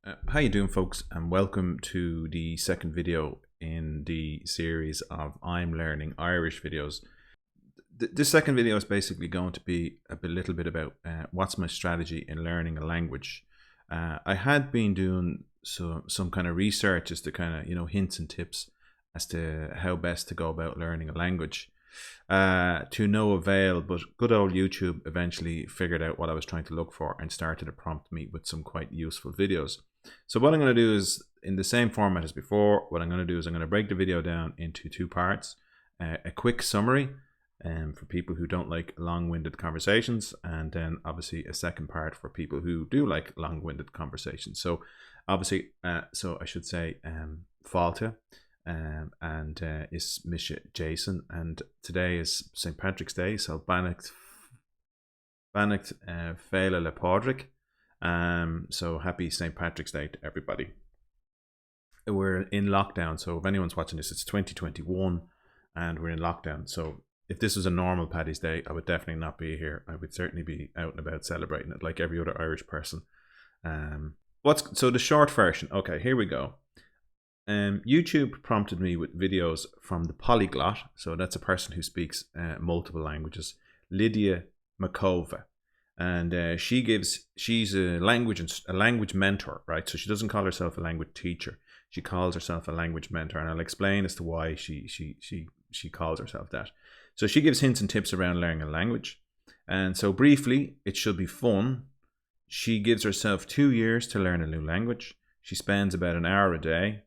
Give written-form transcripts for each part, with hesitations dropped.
How you doing, folks, and welcome to the second video in the series of I'm Learning Irish videos. This second video is basically going to be little bit about what's my strategy in learning a language. I had been doing some kind of research as to kind of hints and tips as to how best to go about learning a language. To no avail, but good old YouTube eventually figured out what I was trying to look for and started to prompt me with some quite useful videos. So what I'm going to do is, in the same format as before, what I'm going to do is I'm going to break the video down into two parts. A quick summary for people who don't like long-winded conversations, and then obviously a second part for people who do like long-winded conversations. So obviously, so I should say Fáilte, and is Misha Jason, and today is St. Patrick's Day, so Bannacht Féile le Pádraig. So happy St. Patrick's Day to everybody. We're in lockdown, so if anyone's watching this, it's 2021 and we're in lockdown. So if this was a normal Paddy's Day, I would definitely not be here. I would certainly be out and about celebrating it like every other Irish person. So the short version. Okay, here we go. YouTube prompted me with videos from the polyglot, so that's a person who speaks multiple languages, Lydia Makova. And she's a language mentor, right? So she doesn't call herself a language teacher. She calls herself a language mentor, and I'll explain as to why she calls herself that. So she gives hints and tips around learning a language. And so briefly, it should be fun. She gives herself 2 years to learn a new language. She spends about an hour a day.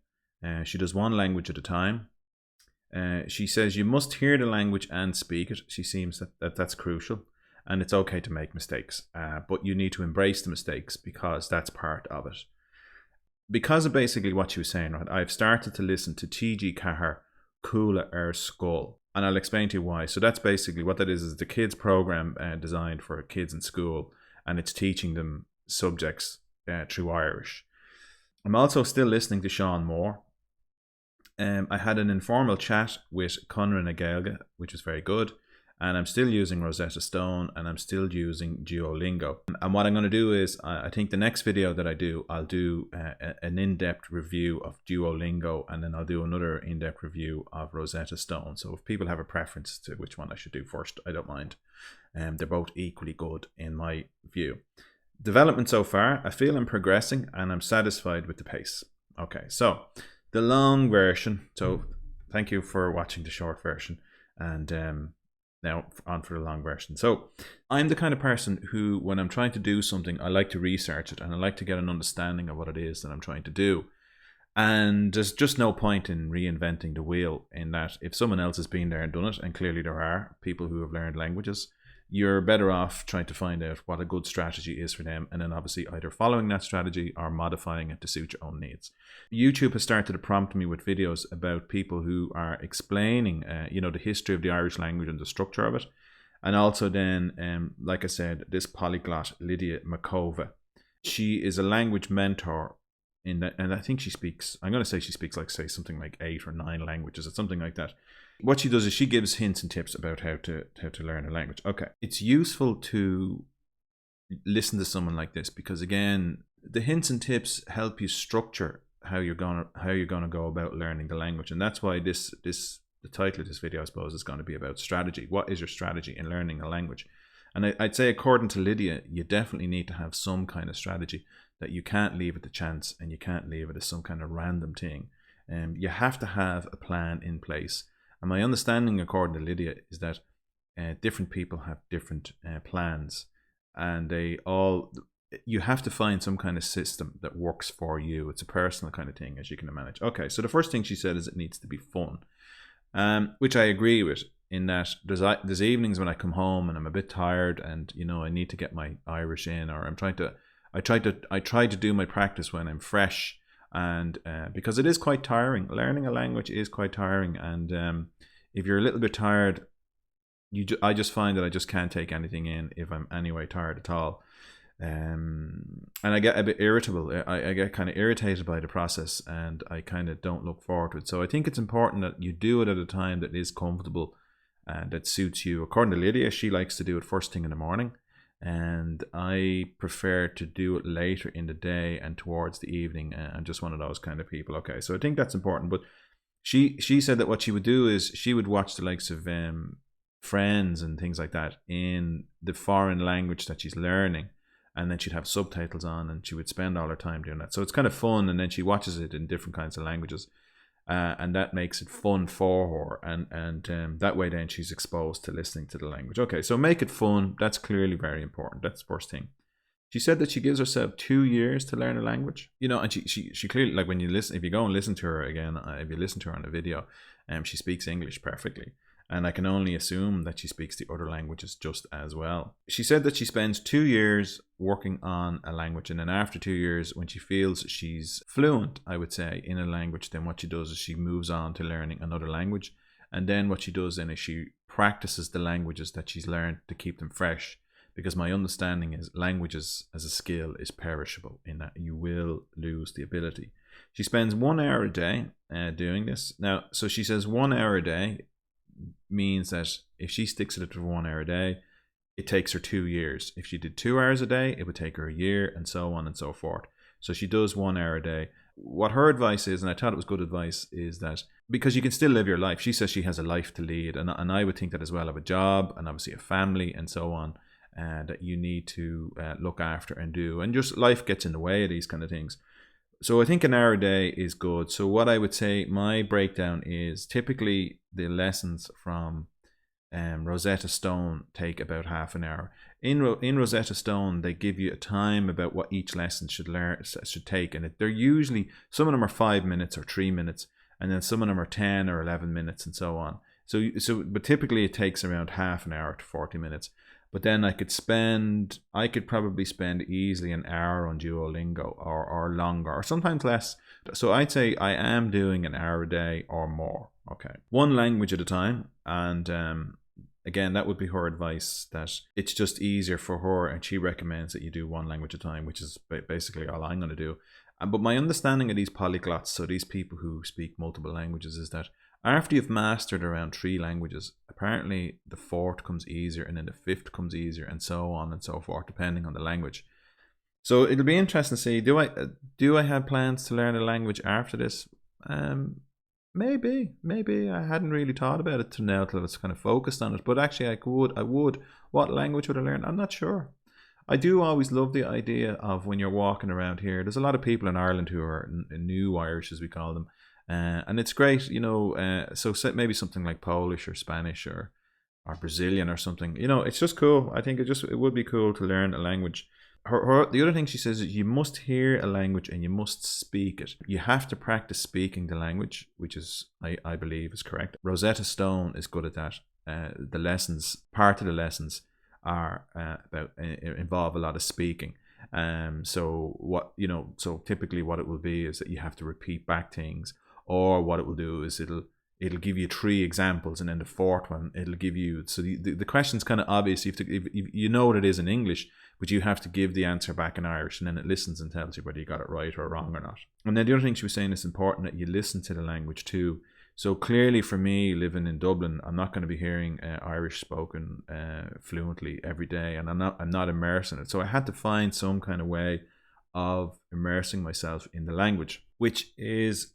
She does one language at a time. She says you must hear the language and speak it. She seems that's crucial. And it's okay to make mistakes, but you need to embrace the mistakes because that's part of it. Because of basically what she was saying, right, I've started to listen to T.G. Cahir Coola Ar Skull, and I'll explain to you why. So that's basically what that is the kids program designed for kids in school, and it's teaching them subjects through Irish. I'm also still listening to Sean Moore. I had an informal chat with Conra na Gaeilge, which was very good. And I'm still using Rosetta Stone, and I'm still using Duolingo. And what I'm going to do is, I think the next video that I do, I'll do an in-depth review of Duolingo, and then I'll do another in-depth review of Rosetta Stone. So if people have a preference to which one I should do first, I don't mind. They're both equally good in my view. Development so far, I feel I'm progressing and I'm satisfied with the pace. Okay, so the long version. So thank you for watching the short version, and now on for the long version. So I'm the kind of person who, when I'm trying to do something, I like to research it and I like to get an understanding of what it is that I'm trying to do. And there's just no point in reinventing the wheel, in that if someone else has been there and done it, and clearly there are people who have learned languages, you're better off trying to find out what a good strategy is for them, and then obviously either following that strategy or modifying it to suit your own needs. YouTube has started to prompt me with videos about people who are explaining the history of the Irish language and the structure of it. And also then, like I said, this polyglot Lydia Makova. She is a language mentor in that, and I think she speaks, I'm going to say she speaks like, say, something like 8 or 9 languages or something like that. What she does is she gives hints and tips about how to learn a language. Okay, it's useful to listen to someone like this because, again, the hints and tips help you structure how you're gonna go about learning the language, and that's why the title of this video, I suppose, is going to be about strategy. What is your strategy in learning a language? And I'd say, according to Lydia, you definitely need to have some kind of strategy, that you can't leave it to chance and you can't leave it as some kind of random thing. You have to have a plan in place. And my understanding, according to Lydia, is that different people have different plans, and you have to find some kind of system that works for you. It's a personal kind of thing, as you can manage. Okay, so the first thing she said is it needs to be fun, which I agree with, in that there's evenings when I come home and I'm a bit tired, and I need to get my Irish in, or I try to do my practice when I'm fresh. And because it is quite tiring, learning a language is quite tiring, and if you're a little bit tired, I just find that I just can't take anything in if I'm anyway tired at all, and I get a bit irritable. I get kind of irritated by the process, and I kind of don't look forward to it. So I think it's important that you do it at a time that is comfortable and that suits you. According to Lydia, she likes to do it first thing in the morning. and I prefer to do it later in the day and towards the evening. I'm just one of those kind of people. Okay, so I think that's important. But she said that what she would do is she would watch the likes of Friends and things like that in the foreign language that she's learning, and then she'd have subtitles on, and she would spend all her time doing that. So it's kind of fun, and then she watches it in different kinds of languages, and that makes it fun for her, and that way then she's exposed to listening to the language. Okay, so make it fun. That's clearly very important. That's the first thing. She said that she gives herself 2 years to learn a language, and she clearly, like, when you listen, if you go and listen to her again, if you listen to her on a video, she speaks English perfectly. And I can only assume that she speaks the other languages just as well. She said that she spends 2 years working on a language, and then after 2 years, when she feels she's fluent, I would say, in a language, then what she does is she moves on to learning another language. And then what she does then is she practices the languages that she's learned to keep them fresh. Because my understanding is languages as a skill is perishable, in that you will lose the ability. She spends 1 hour a day doing this. Now, so she says 1 hour a day means that if she sticks at it for 1 hour a day, it takes her 2 years. If she did 2 hours a day, it would take her a year, and so on and so forth. So she does 1 hour a day. What her advice is, and I thought it was good advice, is that because you can still live your life. She says she has a life to lead, and I would think that as well, of a job and obviously a family and so on, that you need to look after and do, and just life gets in the way of these kind of things. So I think an hour a day is good. So what I would say, my breakdown is typically the lessons from Rosetta Stone take about half an hour. In Rosetta Stone, they give you a time about what each lesson should take, and they're usually, some of them are 5 minutes or 3 minutes, and then some of them are 10 or 11 minutes, and so on. But typically it takes around half an hour to 40 minutes. But then I could probably spend easily an hour on Duolingo, or longer, or sometimes less. So I'd say I am doing an hour a day or more. Okay, one language at a time. And again, that would be her advice, that it's just easier for her, and she recommends that you do one language at a time, which is basically all I'm going to do. But my understanding of these polyglots, so these people who speak multiple languages, is that after you've mastered around 3 languages, apparently the 4th comes easier, and then the 5th comes easier, and so on and so forth, depending on the language. So it'll be interesting to see, do I have plans to learn a language after this? Maybe I hadn't really thought about it till now, till I was kind of focused on it. But actually, I would. What language would I learn? I'm not sure. I do always love the idea of, when you're walking around here, there's a lot of people in Ireland who are new Irish, as we call them. And it's great, so maybe something like Polish or Spanish or Brazilian or something. It's just cool. I think it would be cool to learn a language. The other thing she says is you must hear a language and you must speak it. You have to practice speaking the language, which is, I believe, is correct. Rosetta Stone is good at that. Part of the lessons are involve a lot of speaking. So typically what it will be is that you have to repeat back things. Or what it will do is it'll give you 3 examples, and then the 4th one it'll give you. So the question's kind of obvious. If you know what it is in English, but you have to give the answer back in Irish, and then it listens and tells you whether you got it right or wrong or not. And then the other thing she was saying, is important that you listen to the language too. So clearly for me, living in Dublin, I'm not going to be hearing Irish spoken fluently every day, and I'm not immersed in it. So I had to find some kind of way of immersing myself in the language, which is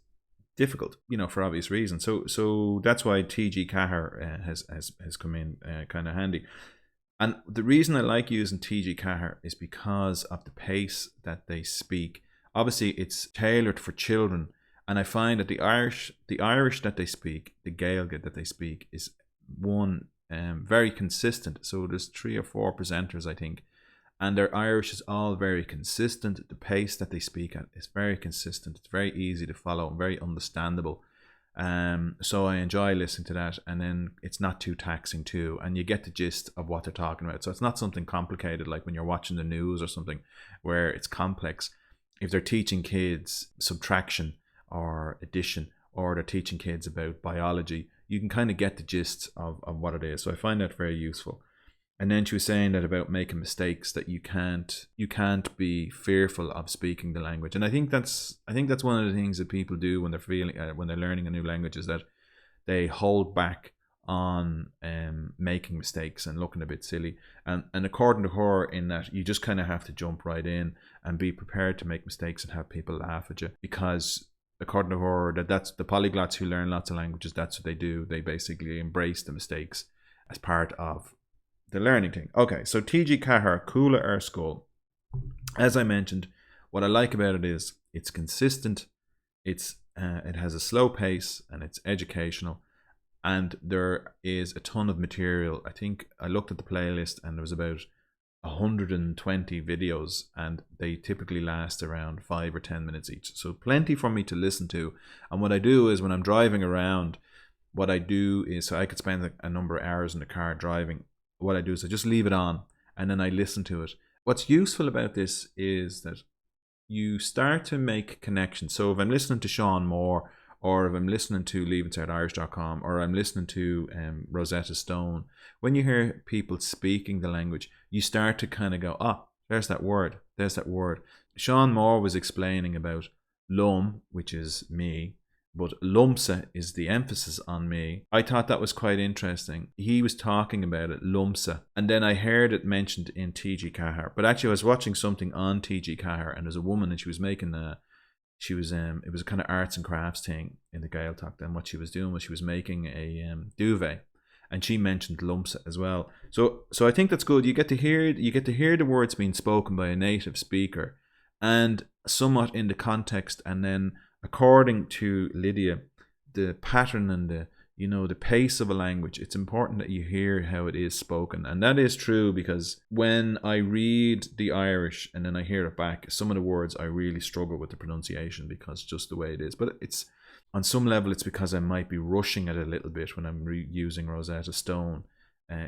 difficult, for obvious reasons. So that's why TG Cahir has come in kind of handy. And the reason I like using TG Cahir is because of the pace that they speak. Obviously, it's tailored for children, and I find that the Irish that they speak, the Gaeilge that they speak, is one very consistent. So there's 3 or 4 presenters, I think, and their Irish is all very consistent. The pace that they speak at is very consistent. It's very easy to follow and very understandable. So I enjoy listening to that, and then it's not too taxing too, and you get the gist of what they're talking about. So it's not something complicated like when you're watching the news or something where it's complex. If they're teaching kids subtraction or addition, or they're teaching kids about biology, you can kind of get the gist of what it is. So I find that very useful. And then she was saying that about making mistakes, that you can't be fearful of speaking the language. And I think that's one of the things that people do when they're learning a new language, is that they hold back on making mistakes and looking a bit silly. And according to her, in that you just kind of have to jump right in and be prepared to make mistakes and have people laugh at you, because according to her, that's the polyglots who learn lots of languages. That's what they do. They basically embrace the mistakes as part of the learning thing. Okay, so TG Cahir, Coola Air School. As I mentioned, what I like about it is it's consistent. It has a slow pace and it's educational, and there is a ton of material. I think I looked at the playlist and there was about 120 videos, and they typically last around 5 or 10 minutes each, so plenty for me to listen to. And what I do is, when I'm driving around, what I do is, so I could spend a number of hours in the car driving, what I do is I just leave it on and then I listen to it. What's useful about this is that you start to make connections. So if I'm listening to Sean Moore, or if I'm listening to leavinsideirish.com, or I'm listening to Rosetta Stone, when you hear people speaking the language, you start to kind of go, oh, there's that word, there's that word. Sean Moore was explaining about lum, which is me, but lumsa is the emphasis on me. I thought that was quite interesting. He was talking about it, lumsa, and then I heard it mentioned in TG Cahir. But actually I was watching something on TG Cahir, and there's a woman, and she was making it was a kind of arts and crafts thing in the Gaeltacht, and what she was doing was she was making a duvet, and she mentioned lumsa as well. So I think that's good. You get to hear the words being spoken by a native speaker, and somewhat in the context, and then according to Lydia, the pattern and the pace of a language. It's important that you hear how it is spoken, and that is true, because when I read the Irish and then I hear it back, some of the words I really struggle with the pronunciation, because just the way it is. But it's, on some level, it's because I might be rushing it a little bit when I'm using Rosetta Stone.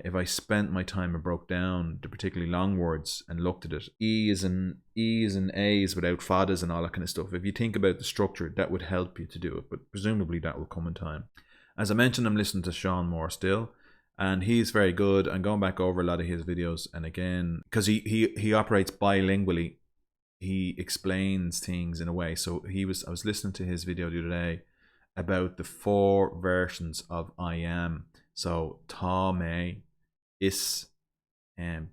If I spent my time and broke down the particularly long words and looked at it, E's and A's without fadas and all that kind of stuff, if you think about the structure, that would help you to do it, but presumably that will come in time. As I mentioned, I'm listening to Sean Moore still, and he's very good. I'm going back over a lot of his videos, and again, because he operates bilingually, he explains things in a way. So I was listening to his video the other day about the 4 versions of I am. So ta, me, is,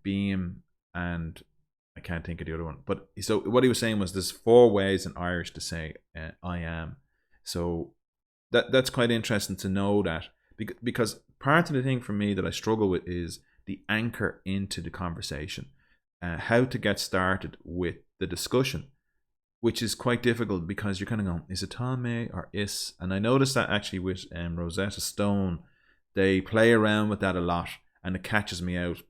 beam, and I can't think of the other one. But so what he was saying was there's 4 ways in Irish to say I am. So that's quite interesting to know that, because part of the thing for me that I struggle with is the anchor into the conversation, how to get started with the discussion, which is quite difficult, because you're kind of going, is it ta, me, or is? And I noticed that actually with Rosetta Stone, they play around with that a lot, and it catches me out,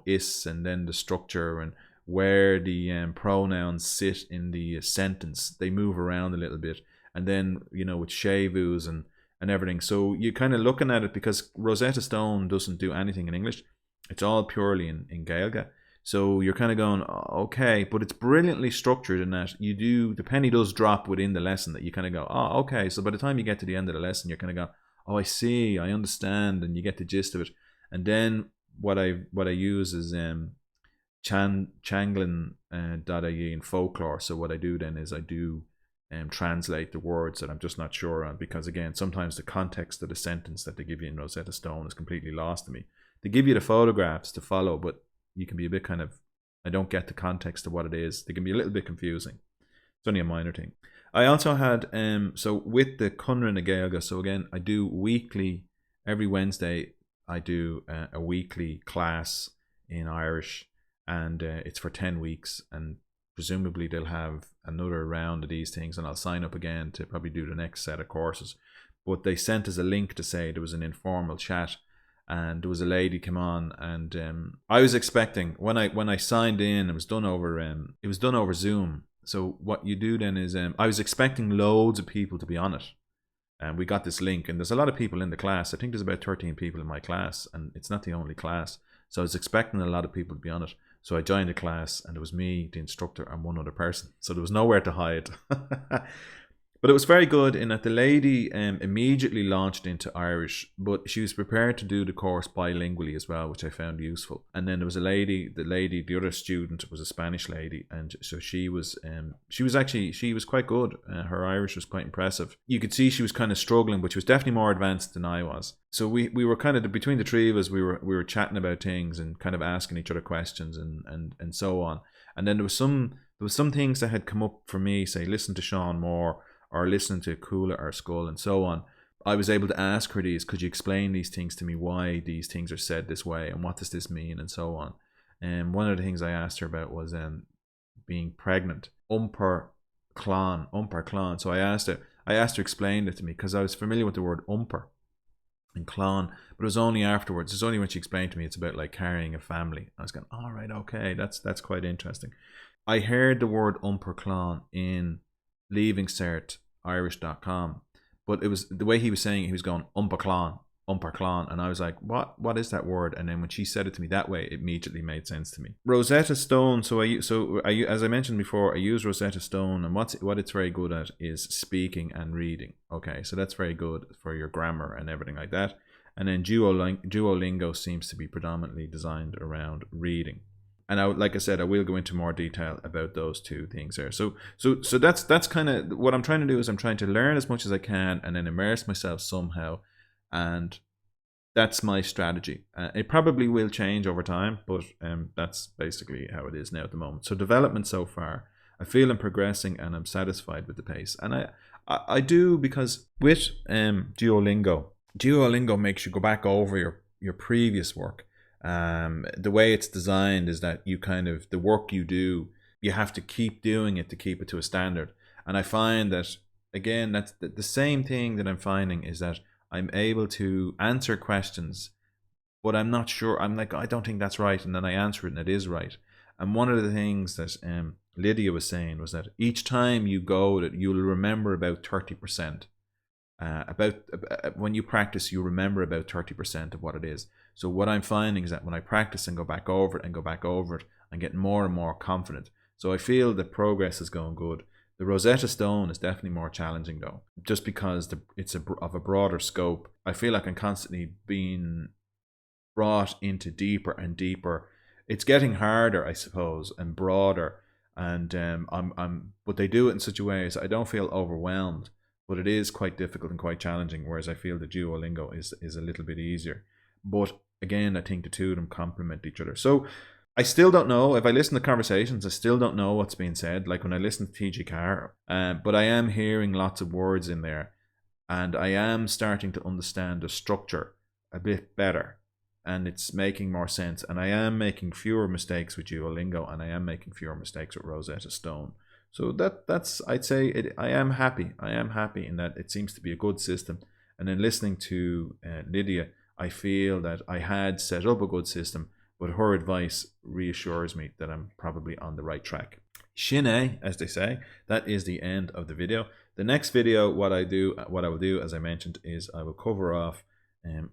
is, and then the structure and where the pronouns sit in the sentence. They move around a little bit, and then with shavus and everything. So you're kind of looking at it, because Rosetta Stone doesn't do anything in English. It's all purely in Gaeilge. So you're kind of going, oh, okay, but it's brilliantly structured in that the penny does drop within the lesson, that you kind of go, oh, okay. So by the time you get to the end of the lesson, you're kind of go, oh, I see, I understand, and you get the gist of it. And then what I use is Changlin.ie in folklore. So what I do then is I do translate the words that I'm just not sure on, because again, sometimes the context of the sentence that they give you in Rosetta Stone is completely lost to me. They give you the photographs to follow, but you can be a bit kind of, I don't get the context of what it is. They can be a little bit confusing. It's only a minor thing. I also had, so with the Cunra na Gaeilge, so again, I do weekly, every Wednesday, I do a weekly class in Irish, and it's for 10 weeks, and presumably they'll have another round of these things, and I'll sign up again to probably do the next set of courses. But they sent us a link to say there was an informal chat, and there was a lady come on, and I was expecting, when I signed in, it was done over Zoom. So what you do then is, I was expecting loads of people to be on it, and we got this link, and there's a lot of people in the class. I think there's about 13 people in my class, and it's not the only class. So I was expecting a lot of people to be on it. So I joined the class, and it was me, the instructor, and one other person. So there was nowhere to hide. But it was very good in that the lady immediately launched into Irish, but she was prepared to do the course bilingually as well, which I found useful. And then there was a lady, the other student was a Spanish lady, and so she was quite good. Her Irish was quite impressive. You could see she was kind of struggling, but she was definitely more advanced than I was. So we were kind of between the three of us, we were chatting about things and kind of asking each other questions and so on. And then there was some things that had come up for me, say listen to Sean Moore or listen to Coola or Skull and so on. I was able to ask her these, could you explain these things to me, why these things are said this way and what does this mean and so on. And one of the things I asked her about was being pregnant. Umper clán. So I asked her to explain it to me because I was familiar with the word umper and clán, but it was only afterwards. It's only when she explained to me it's about like carrying a family. I was going, all right, okay, that's quite interesting. I heard the word umper clán in Leaving Cert Irish.com, but it was the way he was saying it, he was going umper clán, and I was like, what is that word? And then when she said it to me that way, it immediately made sense to me. Rosetta Stone. So I as I mentioned before, I use Rosetta Stone, and what it's very good at is speaking and reading. Okay, so that's very good for your grammar and everything like that. And then Duolingo seems to be predominantly designed around reading. And like I said, I will go into more detail about those two things there. So that's kind of what I'm trying to do, is I'm trying to learn as much as I can and then immerse myself somehow, and that's my strategy. It probably will change over time, but that's basically how it is now at the moment. So development so far, I feel I'm progressing and I'm satisfied with the pace, and I do, because with Duolingo makes you go back over your previous work. The way it's designed is that you kind of, the work you do, you have to keep doing it to keep it to a standard. And I find that, again, that's the same thing that I'm finding, is that I'm able to answer questions, but I'm not sure. I'm like, I don't think that's right, and then I answer it and it is right. And one of the things that Lydia was saying was that each time you go, that you'll remember about 30%. When you practice, you remember about 30% of what it is. So what I'm finding is that when I practice and go back over it, I'm getting more and more confident. So I feel the progress is going good. The Rosetta Stone is definitely more challenging though, just because it's of a broader scope. I feel like I'm constantly being brought into deeper and deeper. It's getting harder, I suppose, and broader. And but they do it in such a way so I don't feel overwhelmed. But it is quite difficult and quite challenging, whereas I feel the Duolingo is a little bit easier. But again, I think the two of them complement each other. So I still don't know. If I listen to conversations, I still don't know what's being said. Like when I listen to TG Carr, but I am hearing lots of words in there, and I am starting to understand the structure a bit better, and it's making more sense. And I am making fewer mistakes with Duolingo, and I am making fewer mistakes with Rosetta Stone. So that's I'd say I am happy. I am happy in that it seems to be a good system. And then listening to Lydia, I feel that I had set up a good system, but her advice reassures me that I'm probably on the right track. Shine, as they say. That is the end of the video. The next video, what I will do, as I mentioned, is I will cover off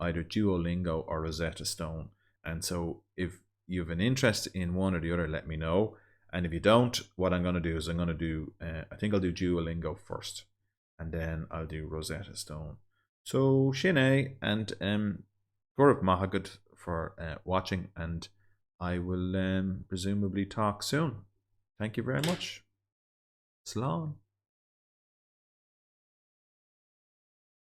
either Duolingo or Rosetta Stone. And so if you have an interest in one or the other, let me know. And if you don't, what I'm going to do is I think I'll do Duolingo first, and then I'll do Rosetta Stone. So Shine and Gaurav Mahagad for watching, and I will presumably talk soon. Thank you very much. Slán.